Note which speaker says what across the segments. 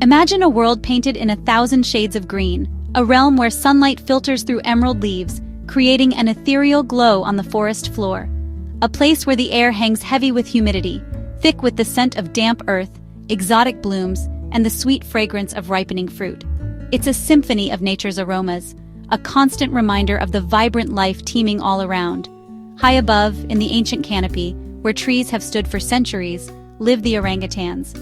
Speaker 1: Imagine a world painted in 1,000 shades of green, a realm where sunlight filters through emerald leaves, creating an ethereal glow on the forest floor. A place where the air hangs heavy with humidity, thick with the scent of damp earth, exotic blooms, and the sweet fragrance of ripening fruit. It's a symphony of nature's aromas, a constant reminder of the vibrant life teeming all around. High above, in the ancient canopy, where trees have stood for centuries, live the orangutans.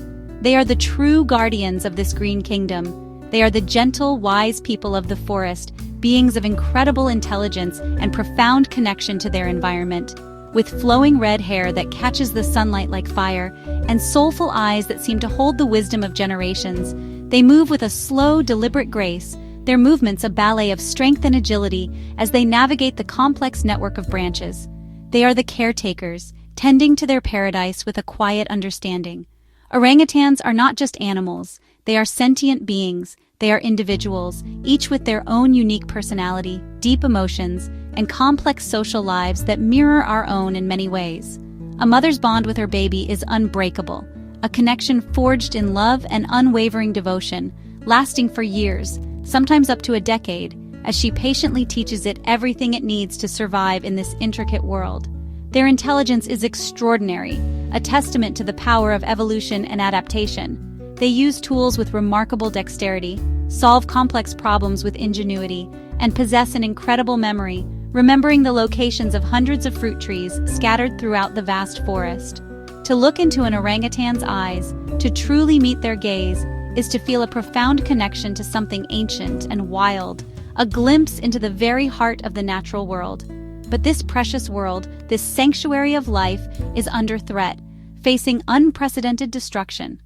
Speaker 1: They are the true guardians of this green kingdom. They are the gentle, wise people of the forest, beings of incredible intelligence and profound connection to their environment. With flowing red hair that catches the sunlight like fire, and soulful eyes that seem to hold the wisdom of generations, they move with a slow, deliberate grace, their movements a ballet of strength and agility as they navigate the complex network of branches. They are the caretakers, tending to their paradise with a quiet understanding. Orangutans are not just animals, they are sentient beings. They are individuals, each with their own unique personality, deep emotions, and complex social lives that mirror our own in many ways. A mother's bond with her baby is unbreakable, a connection forged in love and unwavering devotion, lasting for years, sometimes up to a decade, as she patiently teaches it everything it needs to survive in this intricate world. Their intelligence is extraordinary, a testament to the power of evolution and adaptation. They use tools with remarkable dexterity, solve complex problems with ingenuity, and possess an incredible memory, remembering the locations of hundreds of fruit trees scattered throughout the vast forest. To look into an orangutan's eyes, to truly meet their gaze, is to feel a profound connection to something ancient and wild, a glimpse into the very heart of the natural world. But this precious world, this sanctuary of life, is under threat, facing unprecedented destruction.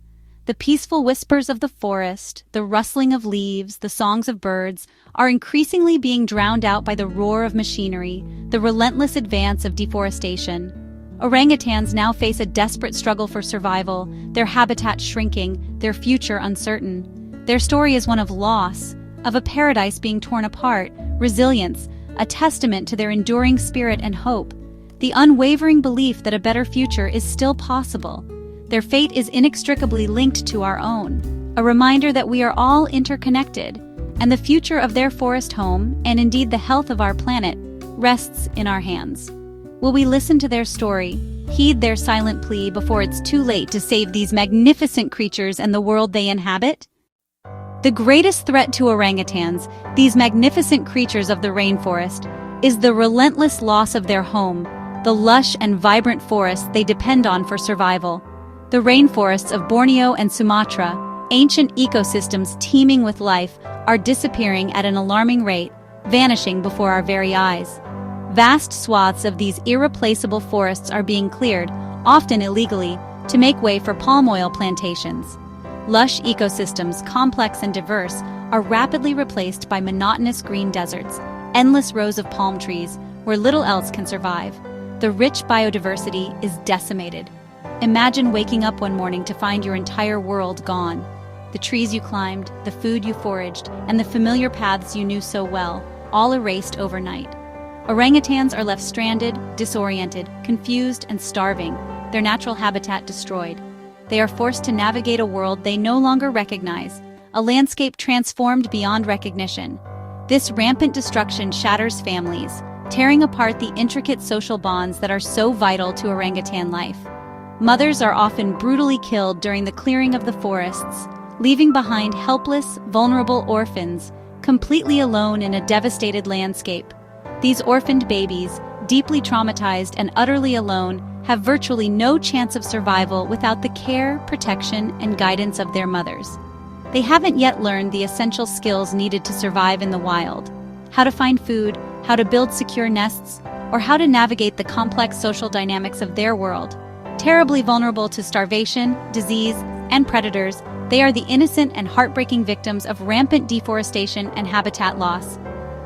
Speaker 1: The peaceful whispers of the forest, the rustling of leaves, the songs of birds, are increasingly being drowned out by the roar of machinery, the relentless advance of deforestation. Orangutans now face a desperate struggle for survival, their habitat shrinking, their future uncertain. Their story is one of loss, of a paradise being torn apart, resilience, a testament to their enduring spirit and hope, the unwavering belief that a better future is still possible. Their fate is inextricably linked to our own, a reminder that we are all interconnected, and the future of their forest home, and indeed the health of our planet, rests in our hands. Will we listen to their story, heed their silent plea before it's too late to save these magnificent creatures and the world they inhabit? The greatest threat to orangutans, these magnificent creatures of the rainforest, is the relentless loss of their home, the lush and vibrant forests they depend on for survival. The rainforests of Borneo and Sumatra, ancient ecosystems teeming with life, are disappearing at an alarming rate, vanishing before our very eyes. Vast swaths of these irreplaceable forests are being cleared, often illegally, to make way for palm oil plantations. Lush ecosystems, complex and diverse, are rapidly replaced by monotonous green deserts, endless rows of palm trees where little else can survive. The rich biodiversity is decimated. Imagine waking up one morning to find your entire world gone. The trees you climbed, the food you foraged, and the familiar paths you knew so well, all erased overnight. Orangutans are left stranded, disoriented, confused, and starving, their natural habitat destroyed. They are forced to navigate a world they no longer recognize, a landscape transformed beyond recognition. This rampant destruction shatters families, tearing apart the intricate social bonds that are so vital to orangutan life. Mothers are often brutally killed during the clearing of the forests, leaving behind helpless, vulnerable orphans, completely alone in a devastated landscape. These orphaned babies, deeply traumatized and utterly alone, have virtually no chance of survival without the care, protection, and guidance of their mothers. They haven't yet learned the essential skills needed to survive in the wild: how to find food, how to build secure nests, or how to navigate the complex social dynamics of their world. Terribly vulnerable to starvation, disease, and predators, they are the innocent and heartbreaking victims of rampant deforestation and habitat loss.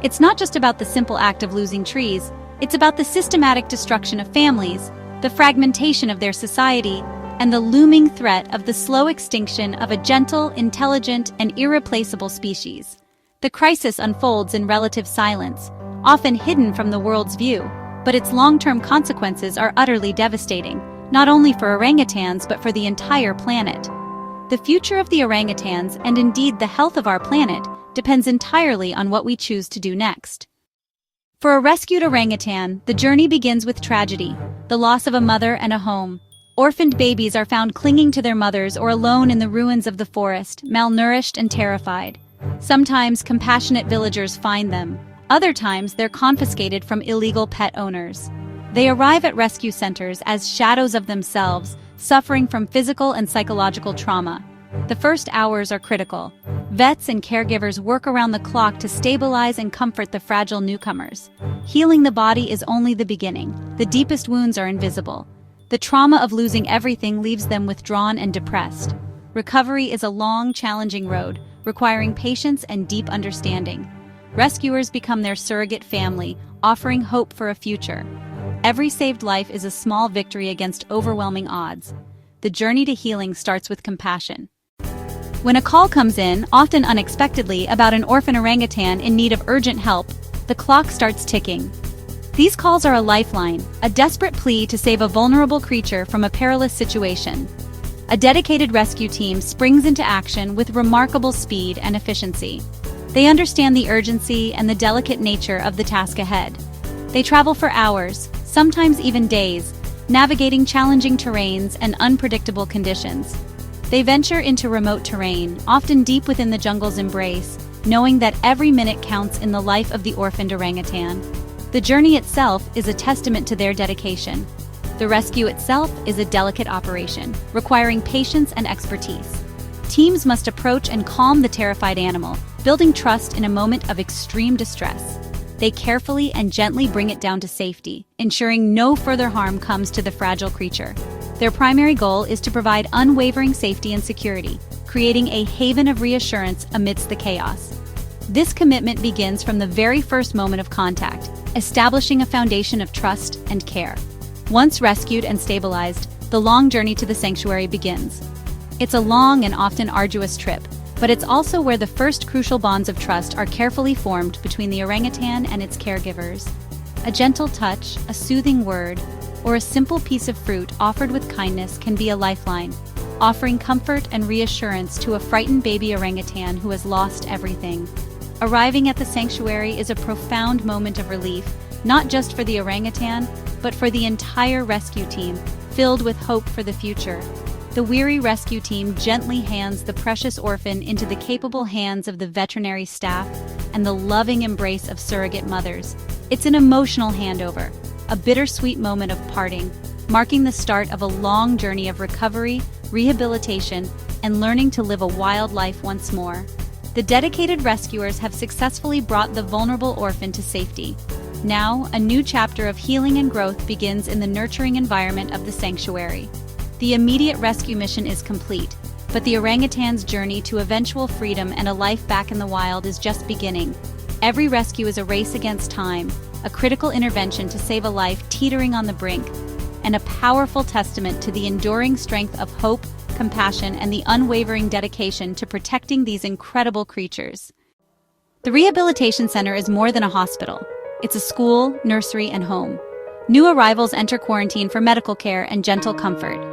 Speaker 1: It's not just about the simple act of losing trees, it's about the systematic destruction of families, the fragmentation of their society, and the looming threat of the slow extinction of a gentle, intelligent, and irreplaceable species. The crisis unfolds in relative silence, often hidden from the world's view, but its long-term consequences are utterly devastating, not only for orangutans but for the entire planet. The future of the orangutans, and indeed the health of our planet, depends entirely on what we choose to do next. For a rescued orangutan, the journey begins with tragedy, the loss of a mother and a home. Orphaned babies are found clinging to their mothers or alone in the ruins of the forest, malnourished and terrified. Sometimes compassionate villagers find them. Other times they're confiscated from illegal pet owners. They arrive at rescue centers as shadows of themselves, suffering from physical and psychological trauma. The first hours are critical. Vets and caregivers work around the clock to stabilize and comfort the fragile newcomers. Healing the body is only the beginning. The deepest wounds are invisible. The trauma of losing everything leaves them withdrawn and depressed. Recovery is a long, challenging road, requiring patience and deep understanding. Rescuers become their surrogate family, offering hope for a future. Every saved life is a small victory against overwhelming odds. The journey to healing starts with compassion. When a call comes in, often unexpectedly, about an orphan orangutan in need of urgent help, the clock starts ticking. These calls are a lifeline, a desperate plea to save a vulnerable creature from a perilous situation. A dedicated rescue team springs into action with remarkable speed and efficiency. They understand the urgency and the delicate nature of the task ahead. They travel for hours, sometimes even days, navigating challenging terrains and unpredictable conditions. They venture into remote terrain, often deep within the jungle's embrace, knowing that every minute counts in the life of the orphaned orangutan. The journey itself is a testament to their dedication. The rescue itself is a delicate operation, requiring patience and expertise. Teams must approach and calm the terrified animal, building trust in a moment of extreme distress. They carefully and gently bring it down to safety, ensuring no further harm comes to the fragile creature. Their primary goal is to provide unwavering safety and security, creating a haven of reassurance amidst the chaos. This commitment begins from the very first moment of contact, establishing a foundation of trust and care. Once rescued and stabilized, the long journey to the sanctuary begins. It's a long and often arduous trip, but it's also where the first crucial bonds of trust are carefully formed between the orangutan and its caregivers. A gentle touch, a soothing word, or a simple piece of fruit offered with kindness can be a lifeline, offering comfort and reassurance to a frightened baby orangutan who has lost everything. Arriving at the sanctuary is a profound moment of relief, not just for the orangutan, but for the entire rescue team, filled with hope for the future. The weary rescue team gently hands the precious orphan into the capable hands of the veterinary staff and the loving embrace of surrogate mothers. It's an emotional handover, a bittersweet moment of parting, marking the start of a long journey of recovery, rehabilitation, and learning to live a wild life once more. The dedicated rescuers have successfully brought the vulnerable orphan to safety. Now, a new chapter of healing and growth begins in the nurturing environment of the sanctuary. The immediate rescue mission is complete, but the orangutan's journey to eventual freedom and a life back in the wild is just beginning. Every rescue is a race against time, a critical intervention to save a life teetering on the brink, and a powerful testament to the enduring strength of hope, compassion, and the unwavering dedication to protecting these incredible creatures. The Rehabilitation Center is more than a hospital. It's a school, nursery, and home. New arrivals enter quarantine for medical care and gentle comfort.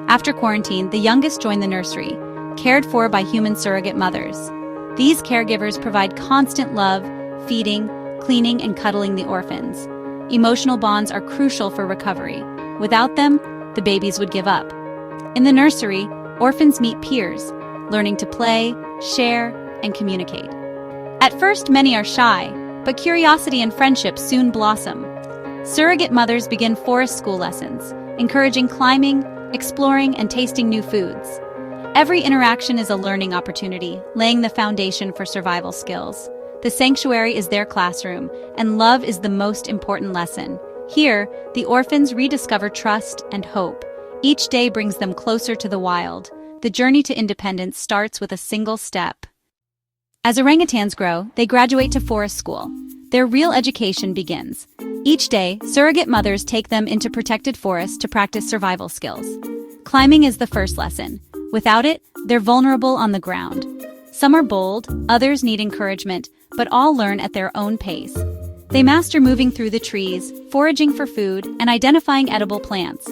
Speaker 1: After quarantine, the youngest join the nursery, cared for by human surrogate mothers. These caregivers provide constant love, feeding, cleaning, and cuddling the orphans. Emotional bonds are crucial for recovery. Without them, the babies would give up. In the nursery, orphans meet peers, learning to play, share, and communicate. At first, many are shy, but curiosity and friendship soon blossom. Surrogate mothers begin forest school lessons, encouraging climbing, exploring, and tasting new foods. Every interaction is a learning opportunity, laying the foundation for survival skills. The sanctuary is their classroom, and love is the most important lesson. Here, the orphans rediscover trust and hope. Each day brings them closer to the wild. The journey to independence starts with a single step. As orangutans grow, they graduate to forest school. Their real education begins. Each day, surrogate mothers take them into protected forests to practice survival skills. Climbing is the first lesson. Without it, they're vulnerable on the ground. Some are bold, others need encouragement, but all learn at their own pace. They master moving through the trees, foraging for food, and identifying edible plants.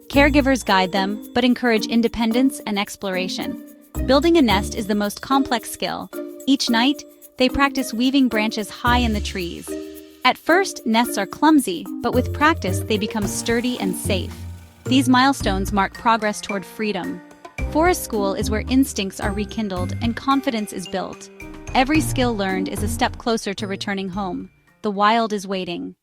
Speaker 1: Caregivers guide them, but encourage independence and exploration. Building a nest is the most complex skill. Each night, they practice weaving branches high in the trees. At first, nests are clumsy, but with practice, they become sturdy and safe. These milestones mark progress toward freedom. Forest school is where instincts are rekindled and confidence is built. Every skill learned is a step closer to returning home. The wild is waiting.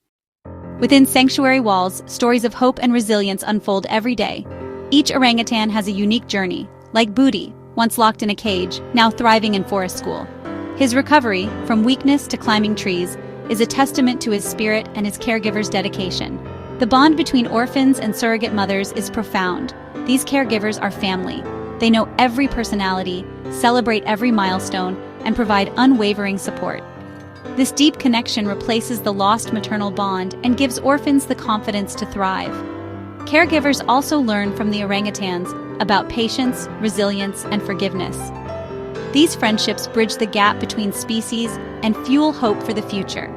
Speaker 1: Within sanctuary walls, stories of hope and resilience unfold every day. Each orangutan has a unique journey, like Booty, once locked in a cage, now thriving in forest school. His recovery, from weakness to climbing trees, is a testament to his spirit and his caregivers' dedication. The bond between orphans and surrogate mothers is profound. These caregivers are family. They know every personality, celebrate every milestone, and provide unwavering support. This deep connection replaces the lost maternal bond and gives orphans the confidence to thrive. Caregivers also learn from the orangutans about patience, resilience, and forgiveness. These friendships bridge the gap between species and fuel hope for the future.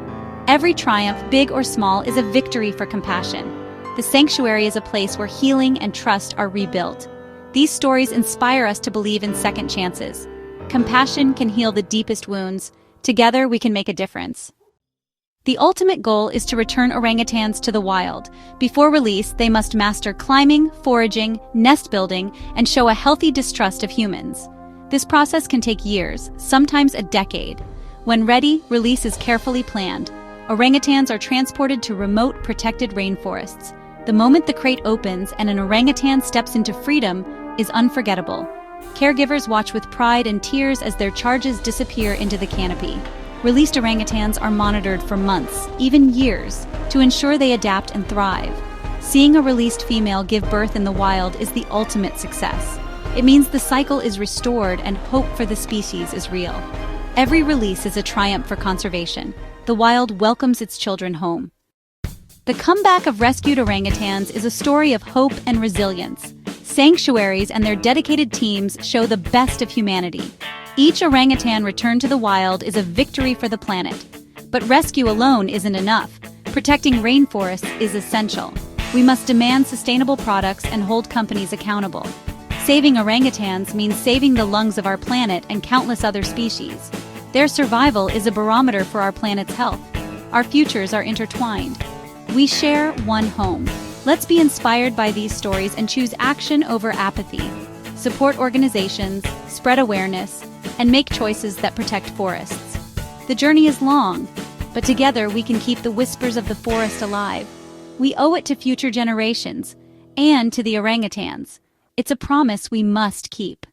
Speaker 1: Every triumph, big or small, is a victory for compassion. The sanctuary is a place where healing and trust are rebuilt. These stories inspire us to believe in second chances. Compassion can heal the deepest wounds. Together, we can make a difference. The ultimate goal is to return orangutans to the wild. Before release, they must master climbing, foraging, nest building, and show a healthy distrust of humans. This process can take years, sometimes a decade. When ready, release is carefully planned. Orangutans are transported to remote, protected rainforests. The moment the crate opens and an orangutan steps into freedom is unforgettable. Caregivers watch with pride and tears as their charges disappear into the canopy. Released orangutans are monitored for months, even years, to ensure they adapt and thrive. Seeing a released female give birth in the wild is the ultimate success. It means the cycle is restored and hope for the species is real. Every release is a triumph for conservation. The wild welcomes its children home. The comeback of rescued orangutans is a story of hope and resilience. Sanctuaries and their dedicated teams show the best of humanity. Each orangutan returned to the wild is a victory for the planet. But rescue alone isn't enough. Protecting rainforests is essential. We must demand sustainable products and hold companies accountable. Saving orangutans means saving the lungs of our planet and countless other species. Their survival is a barometer for our planet's health. Our futures are intertwined. We share one home. Let's be inspired by these stories and choose action over apathy. Support organizations, spread awareness, and make choices that protect forests. The journey is long, but together we can keep the whispers of the forest alive. We owe it to future generations and to the orangutans. It's a promise we must keep.